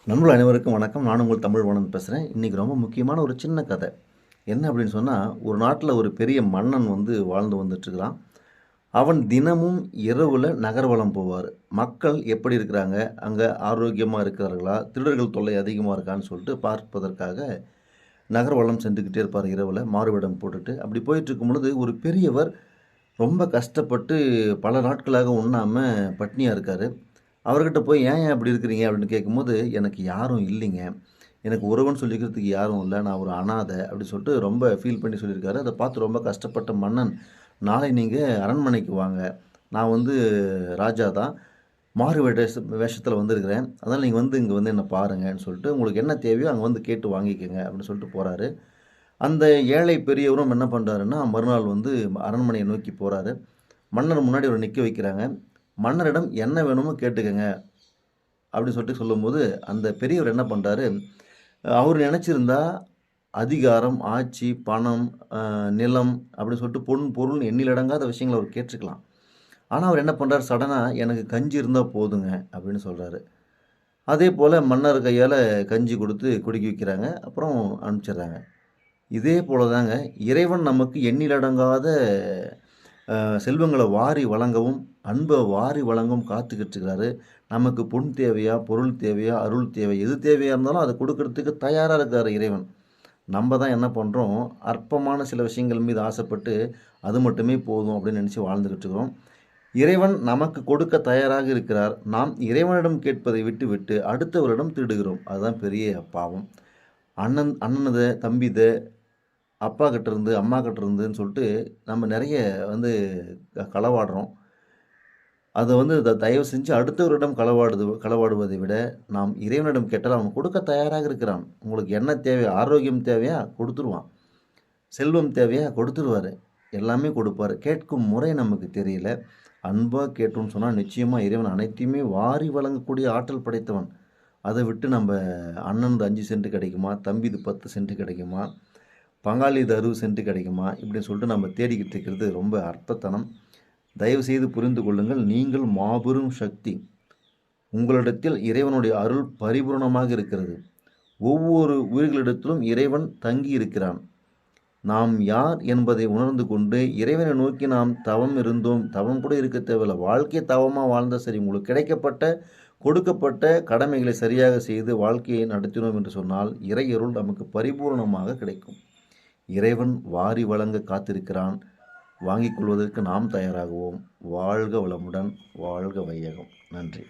நண்பர்கள் அனைவருக்கும் வணக்கம். நான் உங்கள் தமிழ்வாணன் பேசுகிறேன். இன்றைக்கி ரொம்ப முக்கியமான ஒரு சின்ன கதை. என்ன அப்படின்னு சொன்னால், ஒரு நாட்டில் ஒரு பெரிய மன்னன் வாழ்ந்து வந்துட்டுருக்கிறான். அவன் தினமும் இரவில் நகர்வலம் போவார். மக்கள் எப்படி இருக்கிறாங்க, அங்கே ஆரோக்கியமாக இருக்கிறார்களா, திருடர்கள் தொல்லை அதிகமாக இருக்கான்னு சொல்லிட்டு பார்ப்பதற்காக நகர்வலம் சென்றுக்கிட்டே இருப்பார் இரவில் மாறுவேடம் போட்டுட்டு. அப்படி போயிட்டுருக்கும் பொழுது ஒரு பெரியவர் ரொம்ப கஷ்டப்பட்டு பல நாட்களாக உண்ணாமல் பட்னியாக இருக்கார். அவர்கிட்ட போய் ஏன் அப்படி இருக்கிறீங்க அப்படின்னு கேட்கும்போது, எனக்கு யாரும் இல்லைங்க. எனக்கு உறவுன்னு சொல்லிக்கிறதுக்கு யாரும் இல்ல. நான் ஒரு அனாதை அப்படி சொல்லிட்டு ரொம்ப ஃபீல் பண்ணி சொல்லியிருக்காரு. அதை பார்த்து ரொம்ப கஷ்டப்பட்ட மன்னன், நாளை நீங்க அரண்மனைக்கு வாங்க. நான் ராஜா தான். மாறு வேஷத்தில வந்திருக்கிறேன். அதனால நீங்க இங்க என்ன பாருங்கன்னு சொல்லிட்டு, உங்களுக்கு என்ன தேவையோ அங்க கேட்டு வாங்கிக்கங்க அப்படின்னு சொல்லிட்டு போறாரு. அந்த ஏழை பெரியவரும் என்ன பண்றாருன்னா, மறுநாள் அரண்மனையை நோக்கி போறாரு. மன்னர் முன்னாடி அவர நிக்க வைக்கிறாங்க. மன்னரிடம் என்ன வேணுமோ கேட்டுக்கங்க அப்படின்னு சொல்லிட்டு சொல்லும்போது, அந்த பெரியவர் என்ன பண்றாரு, அவர் நினைச்சிருந்தா அதிகாரம், ஆட்சி, பணம், நிலம் அப்படின்னு சொல்லிட்டு பொன், பொருள் எண்ணிலடங்காத விஷயங்கள அவர் கேட்டுருக்கலாம். ஆனா, அவர் என்ன பண்றாரு சடனா, எனக்கு கஞ்சி இருந்தா போதுங்க அப்படின்னு சொல்றாரு. அதேபோல மன்னர் கையால கஞ்சி குடுத்து குடிக்க வைக்கிறாங்க. அப்புறம் அனுப்பிச்சிடுறாங்க. இதே போல தாங்க இறைவன் நமக்கு எண்ணிலடங்காத செல்வங்கள வாரி வழங்கவும், அன்ப வாரி வழங்கவும் காத்துக்கிட்டு இருக்கிறாரு. நமக்கு பொன் தேவையா, பொருள் தேவையா, அருள் தேவை எது தேவையா இருந்தாலும் அத குடுக்கறதுக்கு தயாரா இருக்காரு இறைவன். நம்ம தான் என்ன பண்றோம், அற்பமான சில விஷயங்கள் மீது ஆசைப்பட்டு, அது மட்டுமே போதும் அப்படின்னு நினைச்சு வாழ்ந்துகிட்டு இருக்கிறோம். இறைவன் நமக்கு கொடுக்க தயாராக இருக்கிறார். நாம் இறைவனிடம் கேட்பதை விட்டுவிட்டு அடுத்தவரிடம் திருடுகிறோம். அதுதான் பெரிய பாவம். அண்ணனுத, தம்பித, அப்பா கிட்டேருந்து, அம்மா கிட்டேருந்துன்னு சொல்லிட்டு நம்ம நெறைய வந்து களவாடுறோம். அத தயவு செஞ்சு அடுத்தவரிடம் களவாடுவதை விட, நாம் இறைவனிடம் கேட்டால் அவன் கொடுக்க தயாராக இருக்கிறான். உங்களுக்கு என்ன தேவை? ஆரோக்கியம் தேவையா? குடுத்துருவான். செல்வம் தேவையா? கொடுத்துருவாரு. எல்லாமே கொடுப்பாரு. கேட்கும் முறை நமக்கு தெரியல. அன்பா கேட்டோம்னு சொன்னா, நிச்சயமா இறைவன் அனைத்தையுமே வாரி வழங்கக்கூடிய ஆற்றல் படைத்தவன். அத விட்டு நம்ப அண்ணன்து 5 சென்ட் கிடைக்குமா? தம்பிது 10 சென்ட் கிடைக்குமா? பங்காளிது 60 சென்ட் கிடைக்குமா? இப்படின்னு சொல்லிட்டு நம்ம தேடிக்கிட்டு இருக்கிறது ரொம்ப அற்பத்தனம். தயவுசெய்து புரிந்து கொள்ளுங்கள். நீங்கள் மாபெரும் சக்தி. உங்களிடத்தில் இறைவனுடைய அருள் பரிபூரணமாக இருக்கிறது. ஒவ்வொரு உயிர்களிடத்திலும் இறைவன் தங்கி இருக்கிறான். நாம் யார் என்பதை உணர்ந்து கொண்டு இறைவனை நோக்கி நாம் தவம் இருந்தோம். தவம் கூட இருக்க தேவையில்ல. வாழ்க்கையை தவமா வாழ்ந்தா சரி. உங்களுக்கு கிடைக்கப்பட்ட, கொடுக்கப்பட்ட கடமைகளை சரியாக செய்து வாழ்க்கையை நடத்தினோம் என்று சொன்னால், இறை அருள் நமக்கு பரிபூரணமாக கிடைக்கும். இறைவன் வாரி வழங்க காத்திருக்கிறான். வாங்கிக் கொள்வதற்கு நாம் தயாராகுவோம். வாழ்க வளமுடன், வாழ்க வையகம். நன்றி.